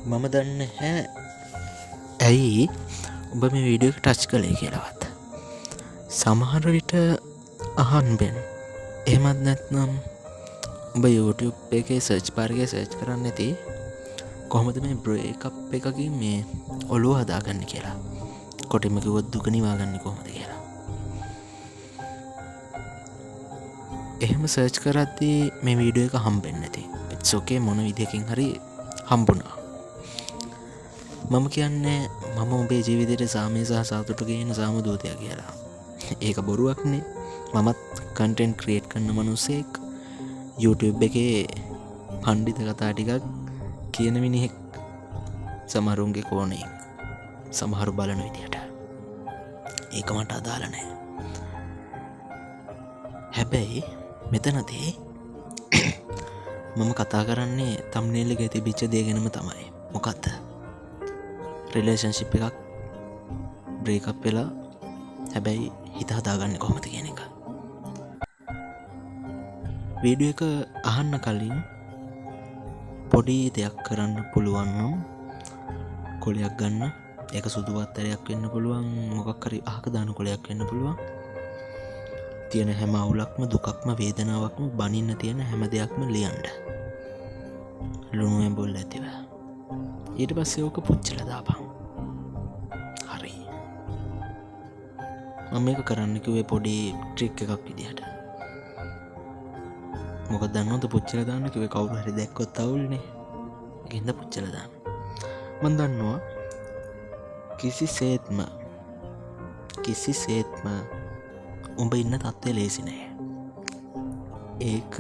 මම දන්න හැ ඇයි උඹ මේ වීඩියෝ එක ටච් කළේ කියලවත්. සමහර විට අහන්බෙන් එහෙමත් නැත්නම් උඹ YouTube එකේ සර්ච් පාරගේ සර්ච් කරන්න ඇති කොහොමද මේ බ්‍රේකප් එකකින් මේ ඔලුව හදාගන්න කියලා. කොටිම කිව්වොත් දුක නිවාගන්න කොහොමද කියලා. එහෙම සර්ච් කරද්දී මේ වීඩියෝ එක හම්බෙන්නේ නැති. ඉට්ස් ඕකේ මොන විදියකින් හරි හම්බුණා. මම කියන්නේ මම උඹේ ජීවිතයට සාමය සහ සතුට ගේන සාම දූතයා කියලා. ඒක බොරුවක්නේ. මමත් කන්ටෙන්ට් ක්‍රියේට් කරන මනුස්සෙක් YouTube එකේ පණ්ඩිත කතා ටිකක් කියන මිනිහෙක් සමහරුන්ගේ කෝණේ සමහරු බලන විදියට. ඒක මට අදාළ නැහැ. හැබැයි මෙතනදී මම කතා කරන්නේ තම්නේල් එකේ තිබිච්ච දේ ගැනම තමයි. මොකද්ද? රිලේෂන්ෂිප් එකක් බ්‍රේකප් වෙලා හැබැයි හිත හදාගන්නේ කොහොමද කියන එක. වීඩියෝ එක අහන්න කලින් පොඩි දෙයක් කරන්න පුළුවන් නම් කොලයක් ගන්න. ඒක සුදු වත්තරයක් වෙන්න පුළුවන්, මොකක් හරි අහක දාන කොලයක් වෙන්න පුළුවන්. තියෙන හැම අවුලක්ම දුකක්ම වේදනාවක්ම බනින්න තියෙන හැම දෙයක්ම ලියන්න. ලුණුවෙන් බොල්ල ඇතිව. ඊට පස්සේ ඕක පුච්චලා දාපන්. හරි. මම මේක කරන්න කිව්වේ පොඩි ට්‍රික් එකක් විදිහට. මොකද දන්නවද පුච්චලා දාන්න කිව්වේ කවුරු හරි දැක්කොත් අවුල්නේ. ඒකින්ද පුච්චලා දාන්න. මම දන්නවා කිසිසේත්ම උඹ ඉන්න තත්ත්වය ලේසි නෑ. ඒක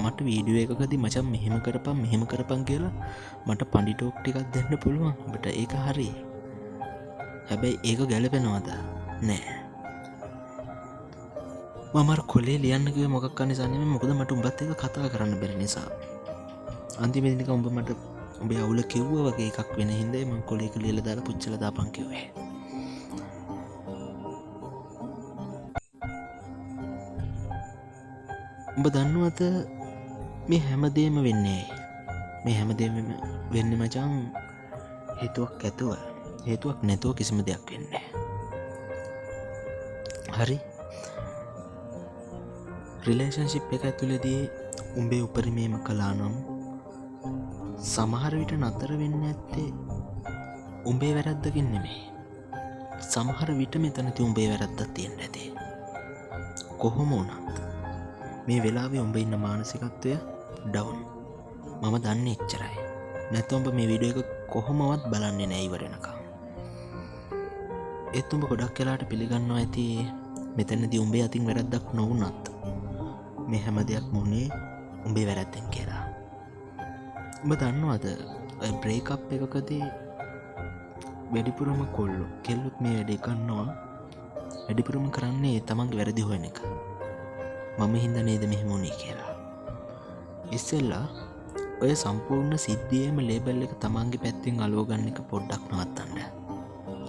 මට වීඩියෝ එකකදී මචං මෙහෙම කරපන් කියලා මට පණ්ඩි ටෝක් ටිකක් දෙන්න පුළුවන්. ඔබට ඒක හරි. හැබැයි ඒක ගැලපෙනවද? නෑ. මම අර කොලේ ලියන්න කිව්වේ මොකක් නිසා නෙමෙයි, මොකද මට උඹත් එක්ක කතා කරන්න බැරි නිසා. අන්තිමේදී නිකන් උඹ මට උඹේ අවුල කිව්වා වගේ එකක් වෙන හින්දා මම කොලේක ලියලා දාලා පුච්චලා දාපන් කිව්වේ. උඹ දන්නවද මේ හැමදේම වෙන්නේ? මේ හැමදේම වෙන්නේ මචං හේතුවක් ඇතුව. හේතුවක් නැතුව කිසිම දෙයක් වෙන්නේ නැහැ. හරි? රිලේෂන්ෂිප් එක ඇතුළේදී උඹේ උපරිමයම කළා නම් සමහර විට නතර වෙන්නේ නැත්තේ උඹේ වැරද්දකින් නෙමෙයි. සමහර විට මෙතනදී උඹේ වැරද්දක් තියෙන්න ඇති. කොහොම වුණත් මේ වෙලාවේ උඹ ඉන්න මානසිකත්වය ඩවුන්. මම දන්නේ එච්චරයි. නැත්නම් උඹ මේ වීඩියෝ එක කොහොමවත් බලන්නේ නැහැ ඉවර වෙනකම්. ඒත් උඹ ගොඩක් වෙලාවට පිළිගන්නවා ඇති මෙතනදී උඹේ අතින් වැරද්දක් නොවුනත් මේ හැම දෙයක්ම උනේ උඹේ වැරද්දෙන් කියලා. උඹ දන්නවද ඔය බ්‍රේකප් එකකදී වැඩිපුරම කෙල්ලොත් මේ වැඩේ කරනවා වැඩිපුරම කරන්නේ තමන්ගේ වැරදි හොයන එක. මම හින්දා නේද මෙහෙම වුනේ කියලා. ඉස්සෙල්ලා ඔය සම්පූර්ණ සිද්ධියේම ලේබල් එක තමන්ගේ පැත්තෙන් අලව ගන්න එක පොඩ්ඩක් නවත්තන්න.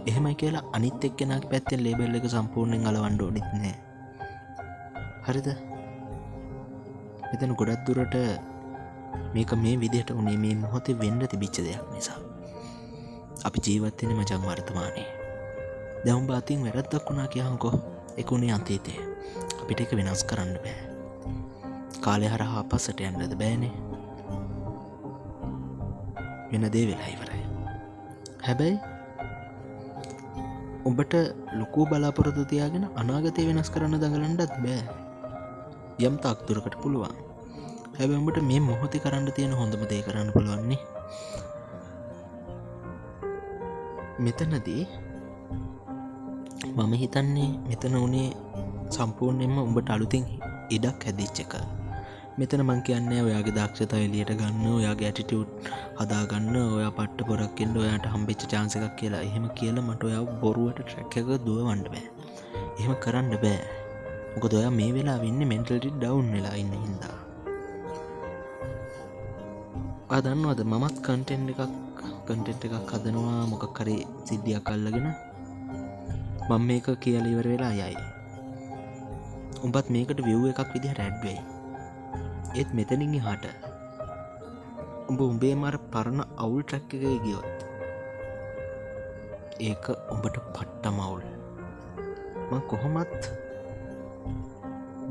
එහෙමයි කියලා අනිත් එක්කෙනාගේ පැත්තෙන් ලේබල් එක සම්පූර්ණයෙන් අලවන්න ඕනෙත් නෑ. හරිද? මෙතන ගොඩක් දුරට මේක මේ විදිහට උනේ මේ මොහොතේ වෙන්න තිබිච්ච දෙයක් නිසා. අපි ජීවත් වෙන්නේ මචං වර්තමානයේ. දැන් උඹ අතින් වැරද්දක් වුණා කියහන්කෝ. ඒක උනේ අතීතේ. අපිට ඒක වෙනස් කරන්න බෑ. කාලය හරහා පස්සට යන්නද බෑනේ. වෙන දේ වෙලා ඉවරයි. හැබැයි උඹට ලොකු බලාපොරොත්තු තියාගෙන අනාගතය වෙනස් කරන්න දඟලන්නත් බෑ. යම් තාක් දුරකට පුළුවන්. හැබැයි උඹට මේ මොහොතේ කරන්න තියෙන හොඳම දේ කරන්න පුළුවන් නේ. මෙතනදී මම හිතන්නේ මෙතන උනේ සම්පූර්ණයෙන්ම උඹට අලුතින් ඉඩක් හැදිච්ච එක. මෙතන මං කියන්නේ ඔයාගේ දක්ෂතාවය එළියට ගන්න, ඔයාගේ ඇටිටියුඩ් හදාගන්න, ඔයා පට්ට පොරක් ඉන්න, ඔයාට හම්බෙච්ච chance එකක් කියලා. එහෙම කියලා මට ඔයාව බොරුවට ට්‍රැක් එක දුවවන්න බෑ. එහෙම කරන්න බෑ. මොකද ඔයා මේ වෙලාවේ ඉන්නේ මෙන්ටලි ඩවුන් වෙලා ඉන්න හින්දා. ඔයා දන්නවද මමත් කන්ටෙන්ට් එකක් හදනවා මොකක් හරි සිද්ධියක් අල්ලගෙන මම මේක කියලා ඉවර වෙලා යයි. උඹත් මේකට view එකක් විදිහට ඇඩ් වෙයි. ඒත් මෙතනින් එහාට උඹේ මර පරණ අවුල් ට්‍රැක් එකේ ගියොත් ඒක උඹට පට්ටම අවුල්. මං කොහොමත්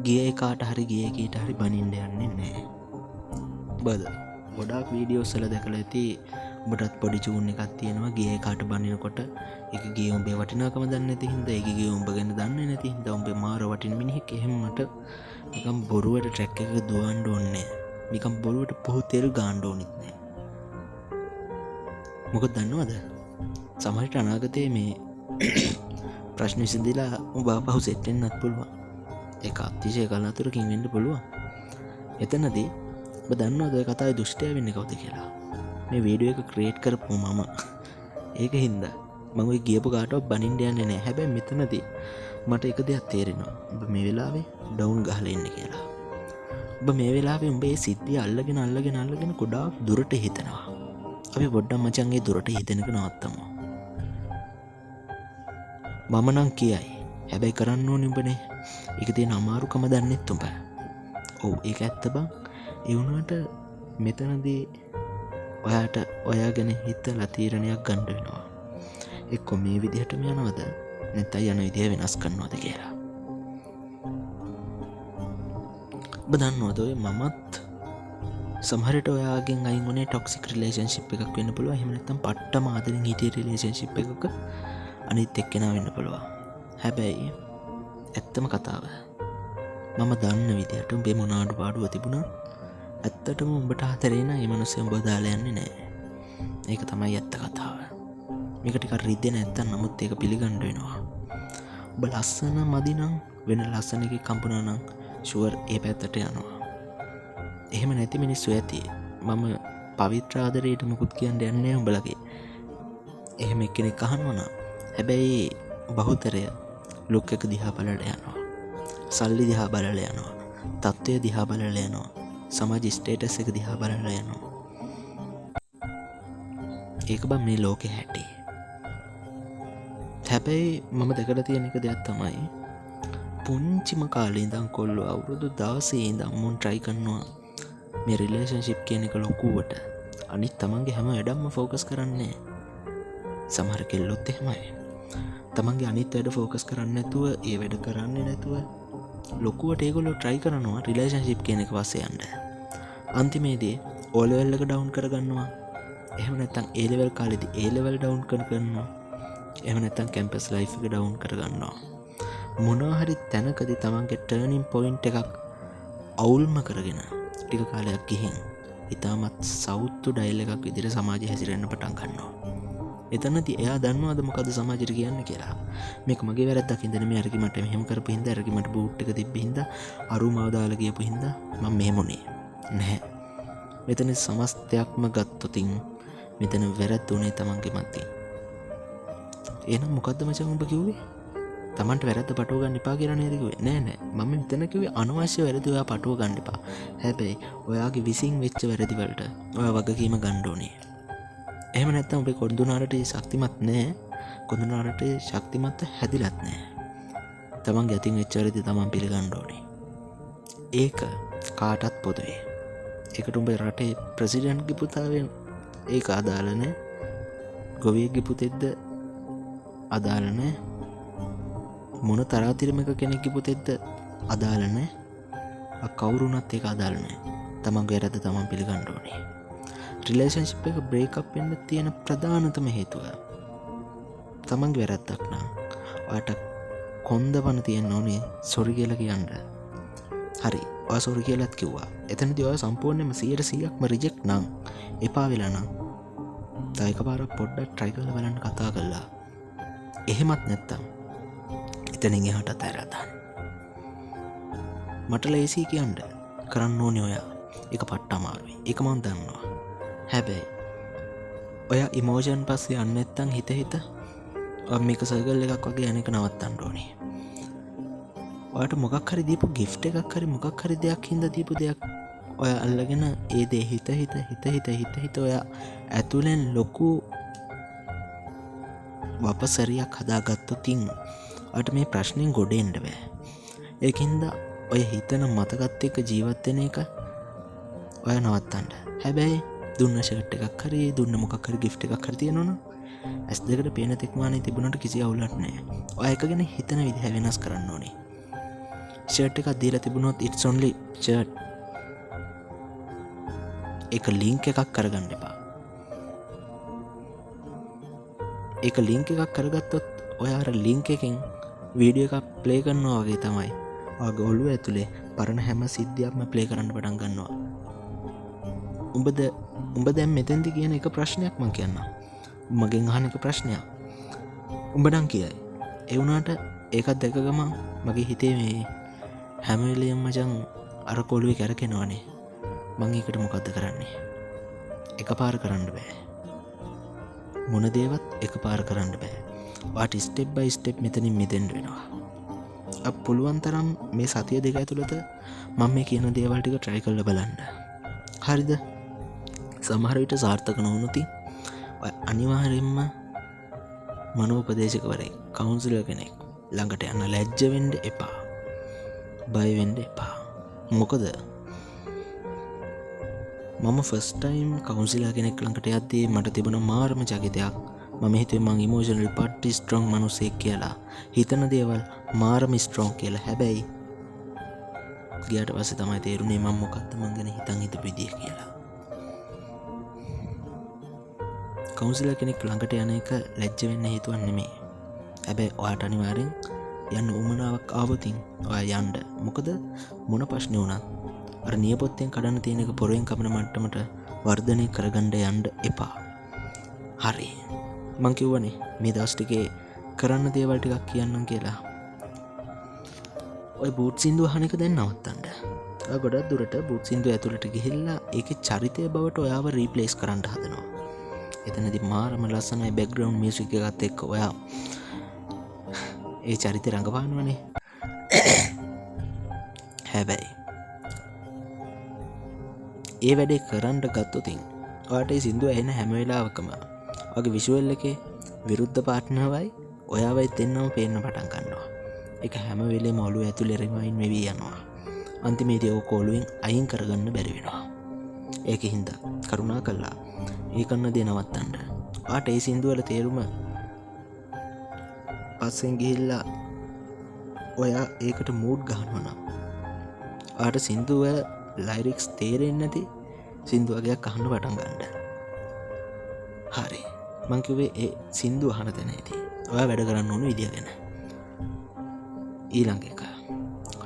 ගිය කාට හරි ගිය කීට හරි බනින්න යන්නේ නෑ. බද ගොඩාක් වීඩියෝස් වල දැකලා ඇති උඹටත් පොඩි චූන් එකක් තියෙනවා ගිය කාට බනිනකොට ඒක ගිය උඹේ වටිනාකම දන්නේ නැති හින්දා ඒක ගිය උඹ ගැන දන්නේ නැති හින්දා උඹේ මාර වටින මිනිහෙක්. එහෙම මට නිකන් බොරුවට ට්‍රැක් එකක දුවන්න ඕනේ නෑ. නිකන් බොරුවට පොහු තෙල් ගාන්න ඕනෙත් නෑ. මොකද දන්නවද සමහරට අනාගතයේ මේ ප්‍රශ්න විසඳලා උඹ ආපහු සෙට් වෙන්නත් පුළුවන්. ඒක අතිශය කලාතුරකින් වෙන්න පුළුවන්. එතනදී ඔබ දන්නවද ඔය කතාවේ දුෂ්ටය වෙන්නේ කවුද කියලා? මේ වීඩියෝ එක ක්‍රියේට් කරපු මම. ඒක හින්දා මම ඔය ගියපු කාටවත් බනින්න යන්නේ නැහැ. හැබැයි මෙතනදී මට එක දෙයක් තේරෙනවා. ඔබ මේ වෙලාවේ ඩවුන් ගහලා ඉන්නේ කියලා. ඔබ මේ වෙලාවේ උඹේ සිද්ධිය අල්ලගෙන ගොඩාක් දුරට හිතනවා. අපි පොඩ්ඩක් මචං ඒ දුරට හිතෙනක නවත්තමු. මම නම් කියයි. හැබැයි කරන්න ඕනේ උඹනේ. ඒක තියෙන අමාරුකම දන්නෙත් උඹ. ඔව් ඒක ඇත්ත බං. ඒ වුණාට මෙතනදී ඔයාට ඔයා ගැන හිතලා තීරණයක් ගන්න වෙනවා. එක්ක මේ විදිහටම යනවද නැත්නම් යන විදිහ වෙනස් කරනවද කියලා. ඔබ දන්නවද ඔය මමත් සමහරට ඔයාගෙන් අයින් වුණේ ටොක්සික් රිලේෂන්ෂිප් එකක් වෙන්න පුළුවන්. එහෙම නැත්නම් පට්ටම ආදරෙන් හිටිය රිලේෂන්ෂිප් එකක අනිත් එක්කෙනා වෙන්න පුළුවන්. හැබැයි ඇත්තම කතාව මම දන්න විදිහට උඹේ මොන අඩුපාඩුව තිබුණා ඇත්තටම උඹට හතරේ නෑ. මේ මිනිස්සු උඹ දාලා යන්නේ නෑ. ඒක තමයි ඇත්ත කතාව. මේක ටිකක් රිද්දේ නැත්තම් නමුත් ඒක පිළිගන්න වෙනවා. ඔබ ලස්සන මදි නම් වෙන ලස්සන එකක් කම්පුනා නම් ෂුවර් ඒ පැත්තට යනවා. එහෙම නැති මිනිස්සු ඇති. මම පවිත්‍ර ආදරයට මුකුත් කියන්න යන්නේ නෑ උඹලගේ. එහෙම එක්කෙනෙක් අහනවා නම් හැබැයි බහුතරය ලුක් එක දිහා බලලා යනවා. සල්ලි දිහා බලලා යනවා. තත්ත්වය දිහා බලලා යනවා. සමාජ ස්ටේටස් එක දිහා බලලා යනවා. ඒක බං මේ ලෝකේ හැටි. හැබැයි මම දැකලා තියෙන එක දෙයක් තමයි පුංචිම කාලේ ඉඳන් කොල්ලෝ අවුරුදු 16 ඉඳන් මුන් try කරනවා මේ රිලේෂන්ෂිප් කියන එක ලොකුවට. අනිත් තමන්ගේ හැම වැඩක්ම ફોකස් කරන්නේ. සමහර කෙල්ලොත් එහෙමයි. තමන්ගේ අනිත් වැඩ ફોකස් කරන්නේ නැතුව ඒ වැඩ කරන්නේ නැතුව ලොකුවට ඒගොල්ලෝ try කරනවා රිලේෂන්ෂිප් කියන එක පස්සේ යන්න. අන්තිමේදී O level එක ඩවුන් කරගන්නවා. එහෙම නැත්නම් A level කාලේදී A level down කරගන්නවා. එහෙම නැත්නම් කැම්පස් ලයිෆ් එක ඩවුන් කරගන්නවා. මොනවා හරි තැනකදී තමන්ගේ ටර්නින් පොයින්ට් එකක් අවුල්ම කරගෙන ටික කාලයක් ගිහින් ඉතාමත් සවුත්තු ඩයල් එකක් විදිහට සමාජය හැසිරෙන්න පටන් ගන්නවා. එතනදී එයා දන්නවද මොකද සමාජයට කියන්නේ කියලා? මේක මගේ වැරද්දක් හින්දා නෙමෙයි. අරකි මට මෙහෙම කරපු හින්දා, අරකි මට බූට් එක තිබ්බ හින්දා, අරුමාව දාලා ගියපු හින්දා මම මෙහෙම උනේ නැහැ. මෙතන සමස්තයක්ම ගත්තොතින් මෙතන වැරද්දුනේ තමන්ගේ මතින්. එහෙනම් මොකද්ද මචං උඹ කිව්වේ? තමන්ට වැරද්ද පටව ගන්න එපා කියලා නේද කිව්වේ? නෑ මම මෙතන කිව්වේ අනවශ්‍ය වැරදි ඔයා පටව ගන්න එපා. හැබැයි ඔයාගේ විසින් වෙච්ච වැරදි වලට ඔයා වගකීම ගන්න ඕනේ. එහෙම නැත්නම් ඔබේ කොඳුනාරට ශක්තිමත් නෑ. කොඳුනාරට ශක්තිමත් හැදිලත් නෑ. තමන්ගේ අතින් වෙච්ච වැරදි තමන් පිළිගන්න ඕනේ. ඒක කාටත් පොදුවේ. ඒකට උඹේ රටේ ප්‍රෙසිඩන්ට්ගේ පුතාවෙන් ඒක අදාළ නෑ. ගොවියෙක්ගේ පුතෙක්ද අදාළ නෑ. මොන තරාතිරමක කෙනෙක්ගේ පුතෙක්ද අදාළ නෑ. කවුරුණත් ඒක අදාළ නෑ. තමන්ගේ වැරද්ද තමන් පිළිගන්න ඕනේ. රිලේෂන්ෂිප් එක බ්‍රේක් අප් වෙන්න තියෙන ප්‍රධානතම හේතුව තමන්ගේ වැරද්දක් නම් ඔයාට කොන්දපන තියෙන්න ඕනේ සොරි කියලා කියන්න. හරි ඔයා සොරි කියලාත් කිව්වා. එතනදී ඔයා සම්පූර්ණයෙන්ම 100%ක්ම රිජෙක්ට් නම් එපා වෙලා නම් තව එකපාරක් පොඩ්ඩක් try කරලා බලන්න කතා කරලා. එහෙමත් නැත්තම් එතනින් එහාට අතහැරලා දාන්න. මට ලේසි කියන්න කරන්න ඕනේ ඔයා. ඒක පට්ට අමාරුයි. ඒක මම දන්නවා. හැබැයි ඔයා ඉමෝෂන් පස්සේ යන්නේ නැත්තම් හිත මේක සර්කල් එකක් වගේ යන එක නවත්තන්න ඕනේ. ඔයාට මොකක් හරි දීපු gift එකක් හරි මොකක් හරි දෙයක් හින්දා දීපු දෙයක් ඔයා අල්ලගෙන ඒ දේ හිත ඔයා ඇතුලෙන් ලොකු වපසරියක් හදාගත්තොතින් ඔයාට මේ ප්‍රශ්نين ගොඩ එන්න බෑ. ඒකින්ද ඔය හිතන මතකත් එක්ක ජීවත් වෙන එක ඔයා නවත්තන්න. හැබැයි දුන්න ෂර්ට් එකක් හරි දුන්න මොකක් හරි ගිෆ්ට් එකක් හරි තියෙනවනම් ඇස් දෙකට පේන තෙක්මානේ තිබුණට කිසි අවුලක් නැහැ. ඔය එක ගැන හිතන විදිහ වෙනස් කරන්න ඕනේ. ෂර්ට් එකක් දීලා තිබුණොත් it's only shirt. ඒක ලින්ක් එකක් කරගන්න එපා. ඒක ලින්ක් එකක් කරගත්තොත් ඔය අර ලින්ක් එකෙන් වීඩියෝ එකක් ප්ලේ කරනවා වගේ තමයි. ඔයාගේ ඔළුව ඇතුලේ පරණ හැම සිද්ධියක්ම ප්ලේ කරන්න පටන් ගන්නවා. උඹ දැන් මෙතෙන්දි කියන එක ප්‍රශ්නයක් මං කියන්නම්. මගෙන් අහන එක ප්‍රශ්නයක්. උඹ නම් කියයි. ඒ වුණාට ඒකත් දැක ගමන් මගේ හිතේ මේ හැම වෙලේම මචං අර කොළුවේ කැරකෙනවනේ. මං ඒකට මොකද්ද කරන්නේ? එකපාර කරන්න බෑ. මොන දේවත් එකපාර කරන්න බෑ. වාට ස්ටෙප් බයි ස්ටෙප් මෙතනින් මිදෙන්න වෙනවා. අප පුළුවන් තරම් මේ සතිය දෙක ඇතුළත මම මේ කියන දේවල් ටික try කරලා බලන්න. හරිද? සමහර විට සාර්ථක නොවුනොත් අනිවාර්යෙන්ම මනෝපදේශකවරයෙක් කවුන්සිලර් කෙනෙක් ළඟට යන්න ලැජ්ජ වෙන්න එපා. බය වෙන්න එපා. මොකද මම ෆස්ට් ටයිම් කවුන්සිලර් කෙනෙක් ළඟට යද්දී මට තිබුණ මාරම චකිතයක්. මම හිතුවේ මං ඉමෝෂනලි පට්ටි ස්ට්‍රොං මිනිසෙක් කියලා. හිතන දේවල් මාරම ස්ට්‍රොං කියලා. හැබැයි ගියාට පස්සේ තමයි තේරුනේ මම මොකක්ද මං ගැන හිතන් හිටපු විදිය කියලා. කවුන්සිලර් කෙනෙක් ළඟට යන එක ලැජ්ජ වෙන්න හේතුවක් නෙමෙයි. හැබැයි ඔයාට අනිවාර්යෙන් යන්න උමනාවක් ආවොතින් ඔයා යන්න. මොකද මොන ප්‍රශ්නේ වුණත් අර නියපොත්තෙන් කඩන්න තියෙන එක පොරෙන් කපන මට්ටමට වර්ධනය කරගන්න යන්න එපා. හරි. මං කිව්වනේ මේ දවස් ටිකේ කරන්න දේවල් ටිකක් කියන්නම් කියලා. ඔය බූට් සින්දුව අහන එක දැන් නවත්තන්න. ඔයා ගොඩක් දුරට බූට් සින්දුව ඇතුළට ගිහිල්ලා ඒකේ චරිතය බවට ඔයාව රීප්ලේස් කරන්න හදනවා. එතනදී මාරම ලස්සනයි බෑග්ග්‍රවුන්ඩ් මියුසික් එකත් එක්ක ඔයා ඒ චරිතය රඟපානවනේ. හැබැයි ඒ වැඩේ කරන්න ගත්තොතින් ඔයාට ඒ සින්දුව ඇහෙන හැම වෙලාවකම ඔයාගේ විෂුවල් එකේ විරුද්ධ පාර්ට්නර්වයි ඔයාවයි දෙන්නම පේන්න පටන් ගන්නවා. ඒක හැම වෙලේම ඔළුව ඇතුලේ රිමයින්ඩ් වෙවි යනවා. අන්තිමේදී ඕක ඔළුවෙන් අයින් කරගන්න බැරි වෙනවා. ඒකින්ද කරුණාකරලා ඒ කරන දේ නවත්තන්න. ඔයාට ඒ සින්දුව වල තේරුම පස්සෙන් ගිහිල්ලා ඔයා ඒකට මූඩ් ගහනවා නම් ඔයාට සින්දුව ලයිරික්ස් තේරෙන්නේ නැති සින්දු වගේක් අහන්න පටන් ගන්න. හරි. මං කිව්වේ ඒ සින්දු අහන තැනදී ඔයා වැඩ කරන්න ඕන විදිය ගැන. ඊළඟ එක.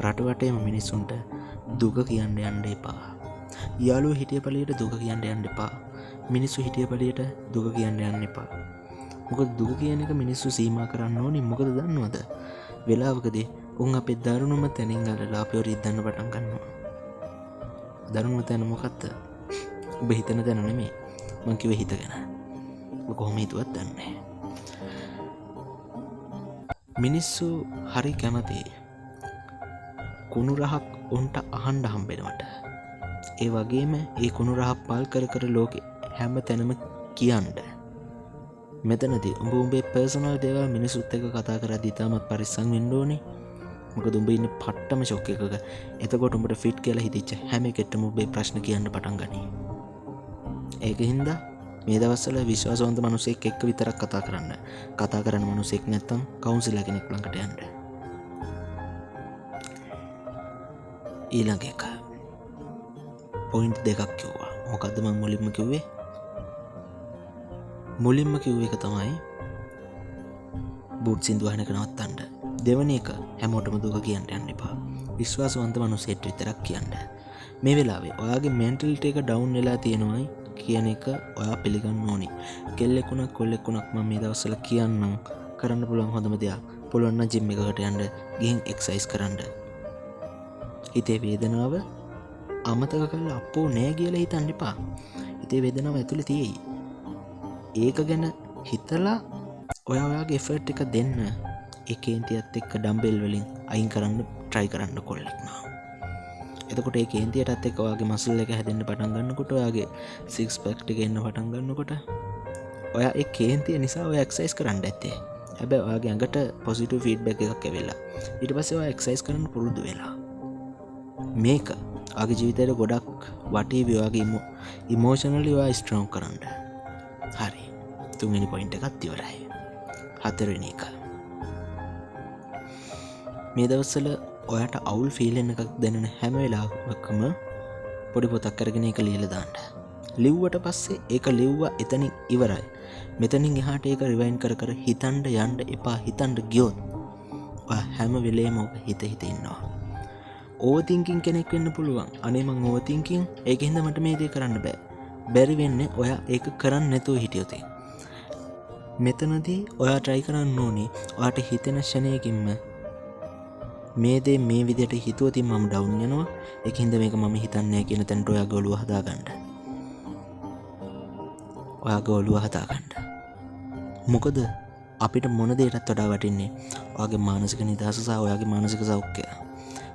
රට වටේම මිනිස්සුන්ට දුක කියන්න යන්න එපා. යාළුවෝ හිටිය පළියට දුක කියන්න යන්න එපා. මිනිස්සු හිටිය පළියට දුක කියන්න යන්න එපා. මොකද දුක කියන එක මිනිස්සු සීමා කරන්න ඕනේ. මොකද දන්නවද? වෙලාවකදී උන් අපේ දරුණුම තැනින් අල්ලලා අපිව රිද්දන්න පටන් ගන්නවා. දරුණුම තැන මොකක්ද? ඔබ හිතන තැන නෙමෙයි. මං කිව්වේ හිත ගැන. ඔබ කොහොම හිතුවත් දන්නේ නැහැ. මිනිස්සු හරි කැමති කුණු රහක් උන්ට අහන්න හම්බෙනවට. ඒ වගේම ඒ කුණු රහක් පල් කර කර ලෝකෙ හැම තැනම කියන්න. මෙතනදී උඹ උඹේ පර්සනල් දේවල් මිනිස්සුත් එක්ක කතා කරද්දී තාමත් පරිස්සම් වෙන්න ඕනේ. මොකද උඹ ඉන්නේ පට්ටම ෂොක් එකක. එතකොට උඹට ෆිට් කියලා හිතෙච්ච හැම එකටම උඹේ ප්‍රශ්න කියන්න පටන් ගනී. ඒකින්ද මේ දවස්වල විශ්වාසවන්ත මිනිසෙක් එක්ක විතරක් කතා කරන්න. කතා කරන මිනිසෙක් නැත්තම් කවුන්සිලර් කෙනෙක් ළඟට යන්න. ඊළඟ එක. පොයින්ට් දෙකක් කිව්වා. මොකද්ද මම මුලින්ම කිව්වේ? මුලින්ම කිව්ව එක තමයි බූට් සින්දුව අහන එක නවත්තන්න. දෙවෙනි එක හැමෝටම දුක කියන්න යන්න එපා. විශ්වාසවන්ත මිනිසෙක් විතරක් කියන්න. මේ වෙලාවේ ඔයාගේ මෙන්ටලිටි එක ඩවුන් වෙලා තියෙනවායි කියන එක ඔයා පිළිගන්න ඕනි. කෙල්ලෙකුණක් කොල්ලෙකුණක් මම මේ දවස්වල කියන්නම් කරන්න පුළුවන් හොඳම දෙයක්. පුළුවන් නම් ජිම් එකකට යන්න, ගිහින් එක්සර්සයිස් කරන්න. හිතේ වේදනාව අමතක කරලා අපෝ නෑ කියලා හිතන්න එපා. හිතේ වේදනාව ඇතුලේ තියෙයි. ඒක ගැන හිතලා ඔයාගේ එෆර්ට් එක දෙන්න. ඒ කේන්තියත් එක්ක ඩම්බෙල් වලින් අයින් කරන්න try කරන්න කොල්ලෙක් නා. එතකොට ඒ කේන්තියටත් එක්ක ඔයාගේ මසල් එක හැදෙන්න පටන් ගන්නකොට ඔයාගේ සික්ස් පැක් එක එන්න පටන් ගන්නකොට ඔයා ඒ කේන්තිය නිසා ඔයා එක්සර්සයිස් කරන්න ඇත්තේ. හැබැයි ඔයාගේ ඇඟට පොසිටිව් ෆීඩ්බැක් එකක් ඇවිල්ලා ඊට පස්සේ ඔයා එක්සර්සයිස් කරන්න පුරුදු වෙලා. මේක ආගේ ජීවිතයට ගොඩක් වටේ වගේ ඉමෝෂනලි ඔයා ස්ට්‍රෝං කරන්න. හරි. තුන්වෙනි පොයින්ට් එකත් ඉවරයි. හතරවෙනි එක. මේ දවස්වල ඔයාට අවුල් ෆීලින් එකක් දැනෙන හැම වෙලාවකම පොඩි පොතක් අරගෙන ඒක ලියලා දාන්න. ලිව්වට පස්සේ ඒක ලිව්වා එතනින් ඉවරයි. මෙතනින් එහාට ඒක රිවයින්ඩ් කර කර හිතන්න යන්න එපා. හිතන්න ගියොත් ඔයා හැම වෙලේම ඔබ හිත ඉන්නවා. ඕවර් තින්කින් කෙනෙක් වෙන්න පුළුවන්. අනේ මං ඕවර් තින්කින් ඒකින්ද මට මේ දේ කරන්න බෑ. බැරි වෙන්නේ ඔයා ඒක කරන්න නැතුව හිටියොත්. මෙතනදී ඔයා try කරන්න ඕනේ ඔයාට හිතෙන ෂණයකින්ම මේ දේ මේ විදිහට හිතුවොත් මම ඩවුන් වෙනවා. ඒකින්ද මේක මම හිතන්නේ නැහැ කියන තැනට ඔයාගේ ඔළුව හදාගන්න. ඔයාගේ ඔළුව හදාගන්න. මොකද අපිට මොන දෙයකටත් වඩා වටින්නේ ඔයාගේ මානසික නිදහස සහ ඔයාගේ මානසික සෞඛ්‍යය.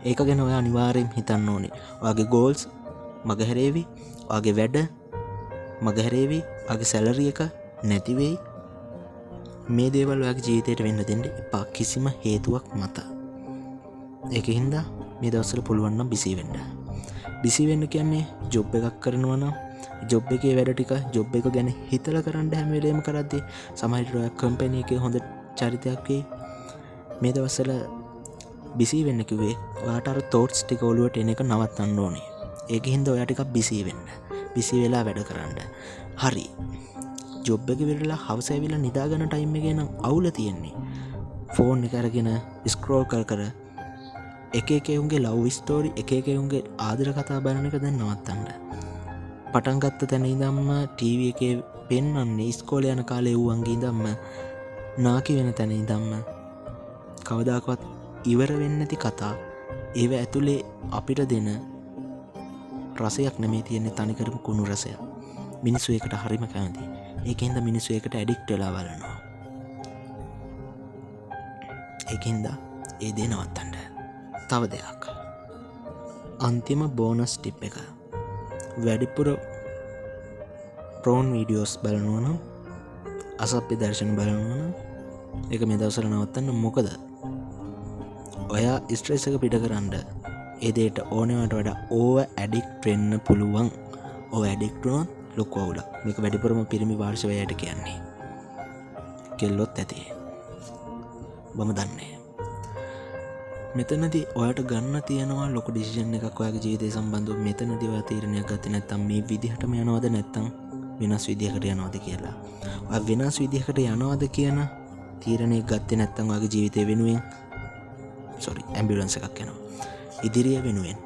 ඒක ගැන ඔයා අනිවාර්යයෙන් හිතන්න ඕනේ. ඔයාගේ goals මගහැරේවි. ඔයාගේ වැඩ මගහැරේවි. ඔයාගේ salary එක නැති වෙයි. මේ දේවල් ඔයාගේ ජීවිතේට වෙන්න දෙන්න එපා කිසිම හේතුවක් මත. ඒකින්ද මේ දවස්වල පුළුවන් නම් බිසි වෙන්න. බිසි වෙන්න කියන්නේ ජොබ් එකක් කරනවා නම් ජොබ් එකේ වැඩ ටික ජොබ් එක ගැන හිතලා කරන්න හැම වෙලේම කරද්දී සමහරවිට ඔයා කම්පැනි එකේ හොඳ චරිතයක් වෙයි. මේ දවස්වල බිසි වෙන්න කිව්වේ ඔයාට අර thoughts ටික ඔලුවට එන එක නවත්තන්න ඕනේ. ඒකින්ද ඔයා ටිකක් බිසි වෙන්න. බිසි වෙලා වැඩ කරන්න. හරි. ජොබ් එක විරලා හවස ඇවිල්ලා නිදාගන්න ටයිම් එකේ නම් අවුල තියෙන්නේ. ෆෝන් එක අරගෙන ස්ක්‍රෝල් කර එක උන්ගේ ලව් ස්ටෝරි එක උන්ගේ ආදර කතා බලන එක දැන් නවත්තන්න. පටන් ගත්ත තැන ඉඳන්ම ටීවී එකේ පෙන්වන්නේ ඉස්කෝලේ යන කාලේ ඌවන්ගේ ඉඳන්ම නාකි වෙන තැන ඉඳන්ම කවදාකවත් ඉවර වෙන්නේ නැති කතා. ඒව ඇතුලේ අපිට දෙන රසයක් නෙමෙයි තියෙන්නේ තනිකරම කුණු රසයක්. මිනිස්සු ඒකට හරිම කැමතියි. ඒකෙන්ද මිනිස්සු ඒකට ඇඩික්ට් වෙලා බලනවා. ඒකෙන්ද ඒ දේ නවත්තන්න. තව දෙයක්. අන්තිම බෝනස් ටිප් එක. වැඩිපුර ප්‍රෝන් වීඩියෝස් බලනවා නම් අසභ්‍ය දර්ශන බලනවා නම් ඒක මේ දවස්වල නවත්තන්න. මොකද ඔයා ස්ට්‍රෙස් එක පිට කරන්න ඒ දෙයට ඕනෑවට වඩා ඕව ඇඩික්ට් වෙන්න පුළුවන්. ඕව ඇඩික්ට් වුණොත් ලොකු අවුලක්. මේක වැඩිපුරම පිරිමි පාර්ශවයට කියන්නේ. කෙල්ලොත් ඇති. මම දන්නේ. මෙතනදී ඔයාට ගන්න තියෙනවා ලොකු ඩිසිෂන් එකක් ඔයාගේ ජීවිතය සම්බන්ධව. මෙතනදී ඔයා තීරණයක් ගත්තේ නැත්නම් මේ විදිහටම යනවද නැත්නම් වෙනස් විදිහකට යනවද කියලා. ඔයා වෙනස් විදිහකට යනවද කියන තීරණයක් ගත්තේ නැත්නම් ඔයාගේ ජීවිතය වෙනුවෙන් ඇම්බියුලන්ස් එකක් යනවා. ඉදිරිය වෙනුවෙන්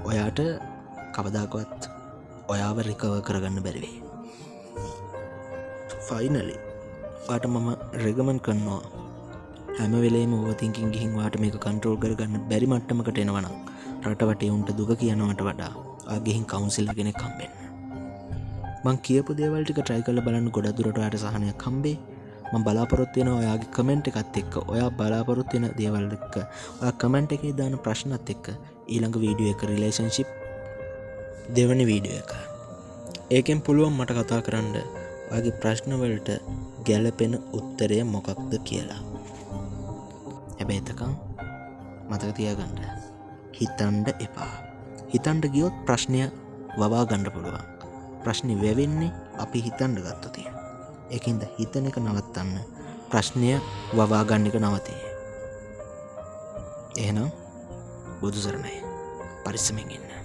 ඔයාට කවදාකවත් ඔයාව රිකවර් කරගන්න බැරි වෙයි. ෆයිනලි ඔයාට මම රෙකමන්ඩ් කරනවා හැම වෙලේම ඕවර්තින්කින් ගිහින් ඔයාට මේක කන්ට්‍රෝල් කරගන්න බැරි මට්ටමකට එනවා නම් රට වටේ උන්ට දුක කියනවට වඩා ඔයා ගිහින් කවුන්සිලර් කෙනෙක් හම්බෙන්න. මං කියපු දේවල් ටික try කරලා බලන්න ගොඩක් දුරට ඔයාට සහනයක් හම්බෙයි. මම බලාපොරොත්තු වෙනවා ඔයාගේ කමෙන්ට් එකත් එක්ක ඔයා බලාපොරොත්තු වෙන දේවල් එක්ක ඔයා කමෙන්ට් එකේ දාන ප්‍රශ්නත් එක්ක ඊළඟ වීඩියෝ එක රිලේෂන්ෂිප් දෙවනි වීඩියෝ එක. ඒකෙන් පුළුවන් මට කතා කරන්න ඔයාගේ ප්‍රශ්න වලට ගැළපෙන උත්තරය මොකක්ද කියලා. හැබැයි එතකන් මතක තියාගන්න හිතන්න එපා. හිතන්න ගියොත් ප්‍රශ්නය වවා ගන්න පුළුවන්. ප්‍රශ්නේ වෙවෙන්නේ අපි හිතන්න ගත්තොත්. ඒකින්ද හිතන එක නවත්තන්න. ප්‍රශ්නය වවා ගන්න එක නවතේ. එහෙනම් බුදු සරණයි. පරිස්සමෙන් ඉන්න.